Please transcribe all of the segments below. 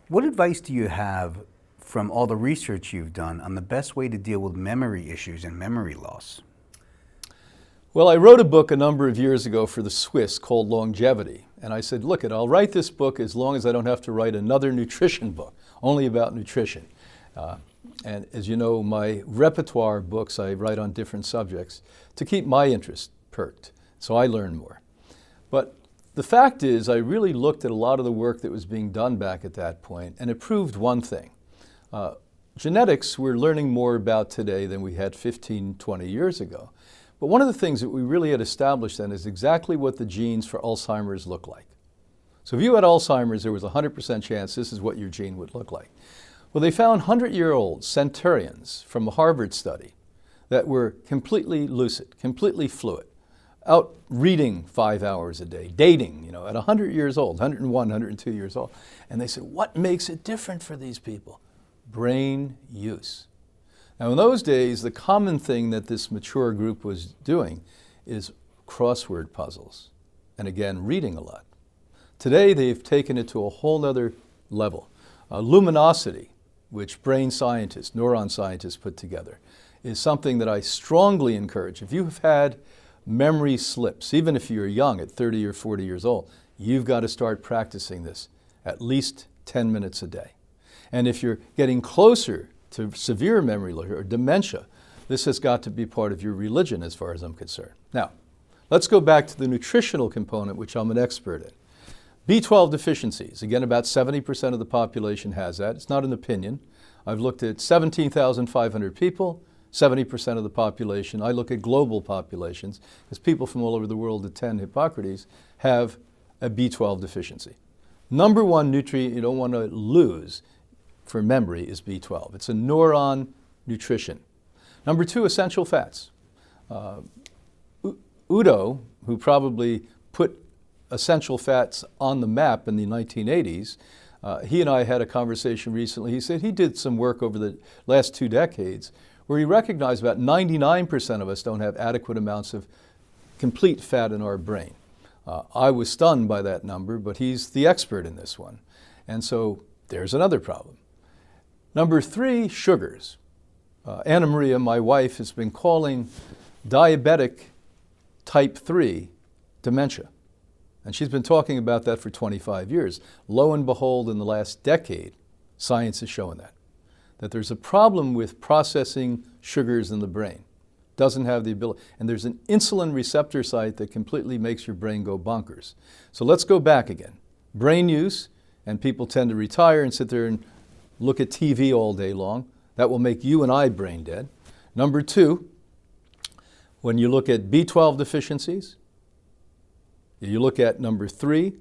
What advice do you have from all the research you've done on the best way to deal with memory issues and memory loss? Well, I wrote a book a number of years ago for the Swiss called Longevity. And I said, look, I'll write this book as long as I don't have to write another nutrition book, only about nutrition. And as you know, my repertoire books I write on different subjects to keep my interest perked, so I learn more. But the fact is, I really looked at a lot of the work that was being done back at that point, and it proved one thing. Genetics we're learning more about today than we had 15, 20 years ago. But one of the things that we really had established then is exactly what the genes for Alzheimer's look like. So if you had Alzheimer's, there was a 100% chance this is what your gene would look like. Well, they found 100-year-old centurions from a Harvard study that were completely lucid, completely fluid, out reading 5 hours a day, dating, at 100 years old, 101, 102 years old. And they said, what makes it different for these people? Brain use. Now, in those days, the common thing that this mature group was doing is crossword puzzles, and again, reading a lot. Today, they've taken it to a whole other level. Luminosity, which brain scientists, neuron scientists put together, is something that I strongly encourage. If you've had memory slips, even if you're young at 30 or 40 years old, you've got to start practicing this at least 10 minutes a day. And if you're getting closer to severe memory loss or dementia, this has got to be part of your religion as far as I'm concerned. Now, let's go back to the nutritional component, which I'm an expert in. B12 deficiencies, again, about 70% of the population has that. It's not an opinion. I've looked at 17,500 people, 70% of the population. I look at global populations, because people from all over the world attend Hippocrates have a B12 deficiency. Number one nutrient you don't want to lose for memory is B12. It's a neuron nutrition. Number two, essential fats. Udo, who probably put essential fats on the map in the 1980s, he and I had a conversation recently. He said he did some work over the last 2 decades where he recognized about 99% of us don't have adequate amounts of complete fat in our brain. I was stunned by that number, but he's the expert in this one. And so there's another problem. Number three, sugars. Anna Maria, my wife, has been calling diabetic type 3 dementia. And she's been talking about that for 25 years. Lo and behold, in the last decade, science is showing that there's a problem with processing sugars in the brain. Doesn't have the ability. And there's an insulin receptor site that completely makes your brain go bonkers. So let's go back again. Brain use, and people tend to retire and sit there and look at TV all day long. That will make you and I brain dead. Number two, when you look at B12 deficiencies, you look at number three,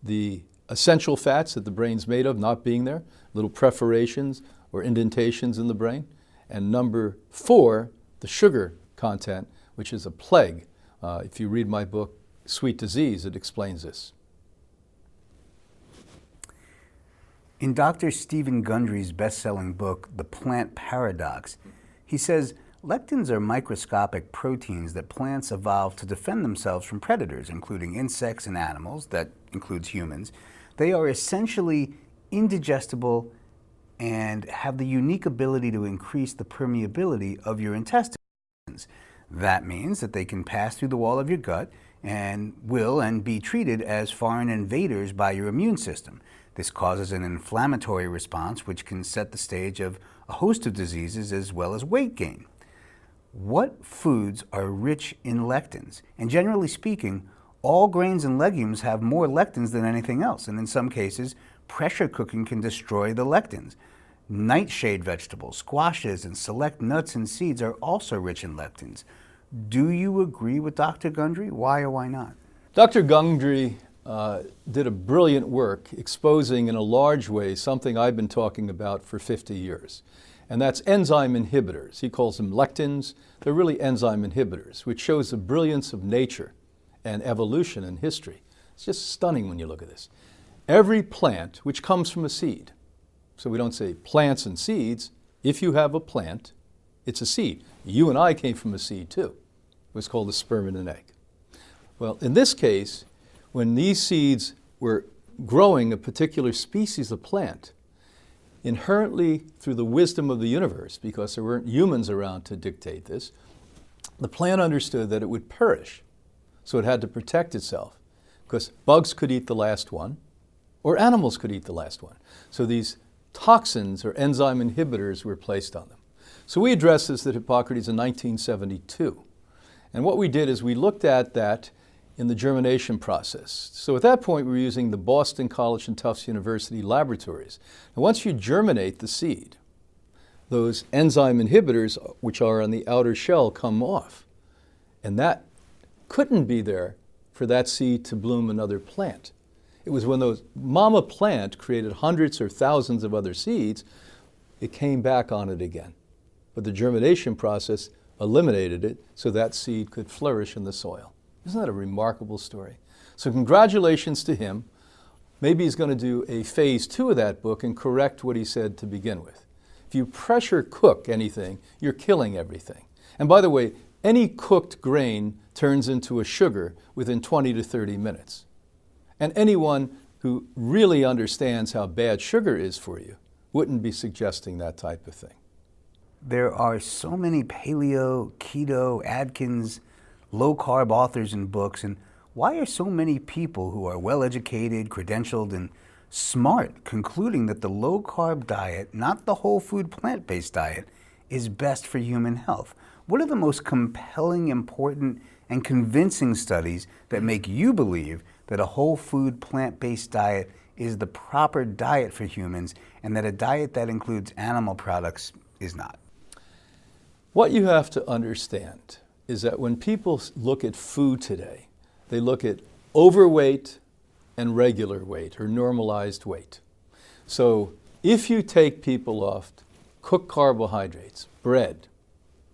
the essential fats that the brain's made of not being there, little perforations or indentations in the brain. And number four, the sugar content, which is a plague. If you read my book, Sweet Disease, it explains this. In Dr. Stephen Gundry's best-selling book, The Plant Paradox, he says, lectins are microscopic proteins that plants evolved to defend themselves from predators, including insects and animals, that includes humans. They are essentially indigestible and have the unique ability to increase the permeability of your intestines. That means that they can pass through the wall of your gut and will and be treated as foreign invaders by your immune system. This causes an inflammatory response which can set the stage of a host of diseases as well as weight gain. What foods are rich in lectins? And generally speaking, all grains and legumes have more lectins than anything else, and in some cases, pressure cooking can destroy the lectins. Nightshade vegetables, squashes, and select nuts and seeds are also rich in lectins. Do you agree with Dr. Gundry? Why or why not? Dr. Gundry did a brilliant work exposing in a large way something I've been talking about for 50 years. And that's enzyme inhibitors. He calls them lectins. They're really enzyme inhibitors, which shows the brilliance of nature and evolution and history. It's just stunning when you look at this. Every plant, which comes from a seed, so we don't say plants and seeds. If you have a plant, it's a seed. You and I came from a seed too. It was called a sperm and an egg. Well, in this case, when these seeds were growing a particular species of plant, inherently through the wisdom of the universe, because there weren't humans around to dictate this, the plant understood that it would perish. So it had to protect itself, because bugs could eat the last one, or animals could eat the last one. So these toxins or enzyme inhibitors were placed on them. So we addressed this at Hippocrates in 1972. And what we did is we looked at that in the germination process. So at that point, we were using the Boston College and Tufts University laboratories. And once you germinate the seed, those enzyme inhibitors, which are on the outer shell, come off. And that couldn't be there for that seed to bloom another plant. It was when those mama plant created hundreds or thousands of other seeds, it came back on it again. But the germination process eliminated it so that seed could flourish in the soil. Isn't that a remarkable story? So congratulations to him. Maybe he's going to do a phase 2 of that book and correct what he said to begin with. If you pressure cook anything, you're killing everything. And by the way, any cooked grain turns into a sugar within 20 to 30 minutes. And anyone who really understands how bad sugar is for you wouldn't be suggesting that type of thing. There are so many paleo, keto, Atkins, low-carb authors and books, and why are so many people who are well-educated, credentialed, and smart concluding that the low-carb diet, not the whole food plant-based diet, is best for human health? What are the most compelling, important, and convincing studies that make you believe that a whole food plant-based diet is the proper diet for humans and that a diet that includes animal products is not? What you have to understand is that when people look at food today, they look at overweight and regular weight or normalized weight. So if you take people off cooked carbohydrates, bread,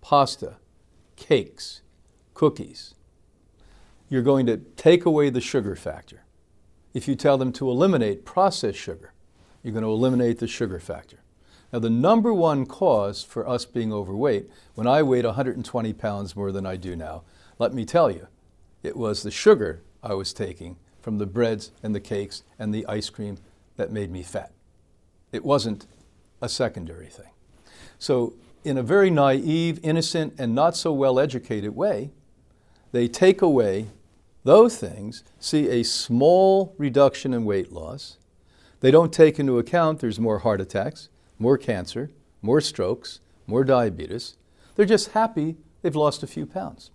pasta, cakes, cookies, you're going to take away the sugar factor. If you tell them to eliminate processed sugar, you're going to eliminate the sugar factor. Now, the number one cause for us being overweight, when I weighed 120 pounds more than I do now, let me tell you, it was the sugar I was taking from the breads and the cakes and the ice cream that made me fat. It wasn't a secondary thing. So in a very naive, innocent, and not so well-educated way, they take away those things, see a small reduction in weight loss. They don't take into account there's more heart attacks, more cancer, more strokes, more diabetes. They're just happy they've lost a few pounds.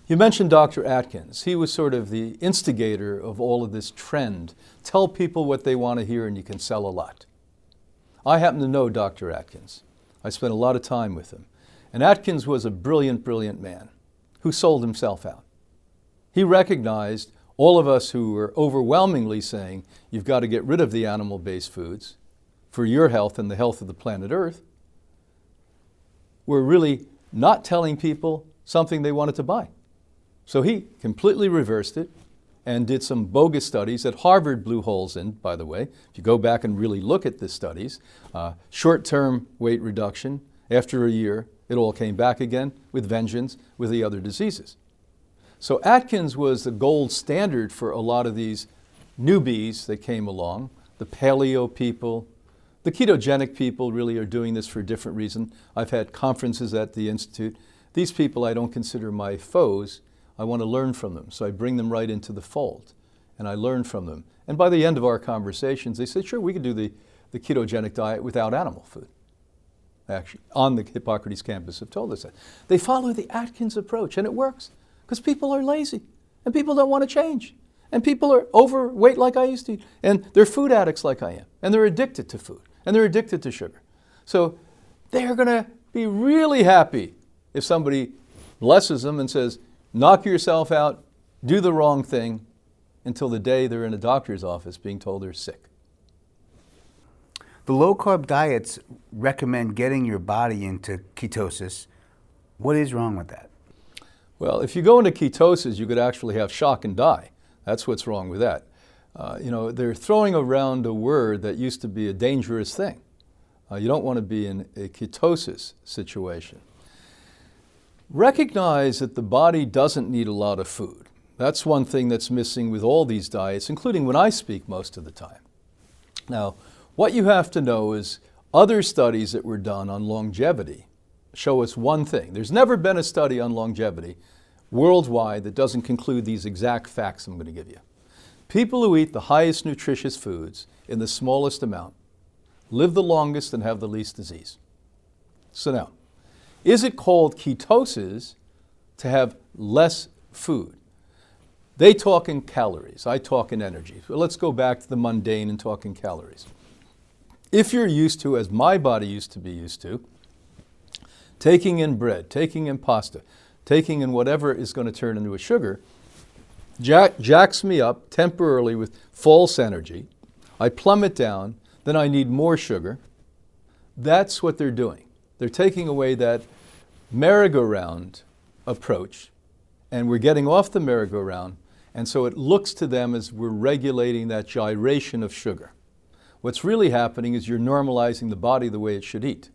You mentioned Dr. Atkins. He was sort of the instigator of all of this trend. Tell people what they want to hear and you can sell a lot. I happen to know Dr. Atkins. I spent a lot of time with him. And Atkins was a brilliant, brilliant man who sold himself out. He recognized all of us who were overwhelmingly saying, you've got to get rid of the animal-based foods for your health and the health of the planet Earth, were really not telling people something they wanted to buy. So he completely reversed it and did some bogus studies that Harvard blew holes in, by the way. If you go back and really look at the studies, short-term weight reduction, after a year, it all came back again with vengeance with the other diseases. So Atkins was the gold standard for a lot of these newbies that came along, the paleo people. The ketogenic people really are doing this for a different reason. I've had conferences at the Institute. These people I don't consider my foes. I want to learn from them. So I bring them right into the fold and I learn from them. And by the end of our conversations, they said, sure, we could do the ketogenic diet without animal food. Actually, on the Hippocrates campus have told us that. They follow the Atkins approach and it works because people are lazy and people don't want to change. And people are overweight like I used to eat. And they're food addicts like I am. And they're addicted to food. And they're addicted to sugar. So they're going to be really happy if somebody blesses them and says, knock yourself out, do the wrong thing, until the day they're in a doctor's office being told they're sick. The low-carb diets recommend getting your body into ketosis. What is wrong with that? Well, if you go into ketosis, you could actually have shock and die. That's what's wrong with that. They're throwing around a word that used to be a dangerous thing. You don't want to be in a ketosis situation. Recognize that the body doesn't need a lot of food. That's one thing that's missing with all these diets, including when I speak most of the time. Now, what you have to know is other studies that were done on longevity show us one thing. There's never been a study on longevity worldwide that doesn't conclude these exact facts I'm going to give you. People who eat the highest nutritious foods in the smallest amount live the longest and have the least disease. So now, is it called ketosis to have less food? They talk in calories, I talk in energy. So let's go back to the mundane and talk in calories. If you're used to, as my body used to be used to, taking in bread, taking in pasta, taking in whatever is going to turn into a sugar, jacks me up temporarily with false energy. I plummet down, then I need more sugar. That's what they're doing. They're taking away that merry-go-round approach, and we're getting off the merry-go-round, and so it looks to them as we're regulating that gyration of sugar. What's really happening is you're normalizing the body the way it should eat.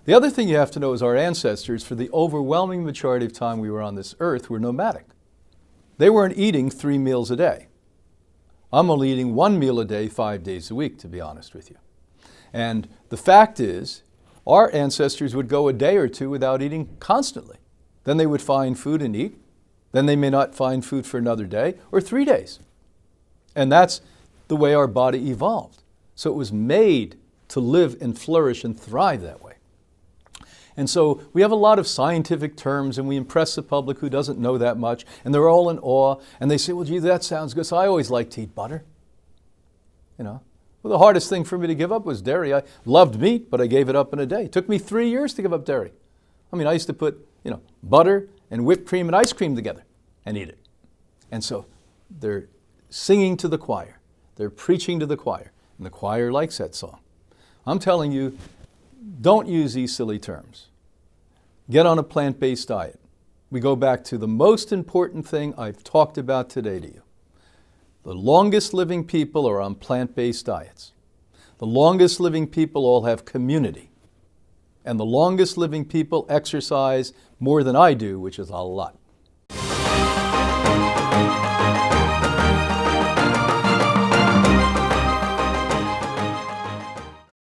The other thing you have to know is our ancestors, for the overwhelming majority of time we were on this earth, were nomadic. They weren't eating 3 meals a day. I'm only eating 1 meal a day, 5 days a week, to be honest with you. And the fact is, our ancestors would go a day or two without eating constantly. Then they would find food and eat. Then they may not find food for another day or 3 days. And that's the way our body evolved. So it was made to live and flourish and thrive that way. And so we have a lot of scientific terms, and we impress the public who doesn't know that much, and they're all in awe, and they say, well, gee, that sounds good. So I always liked to eat butter. You know, well, the hardest thing for me to give up was dairy. I loved meat, but I gave it up in a day. It took me 3 years to give up dairy. I mean, I used to put, butter and whipped cream and ice cream together and eat it. And so they're singing to the choir. They're preaching to the choir, and the choir likes that song. I'm telling you, don't use these silly terms. Get on a plant-based diet. We go back to the most important thing I've talked about today to you. The longest living people are on plant-based diets. The longest living people all have community. And the longest living people exercise more than I do, which is a lot.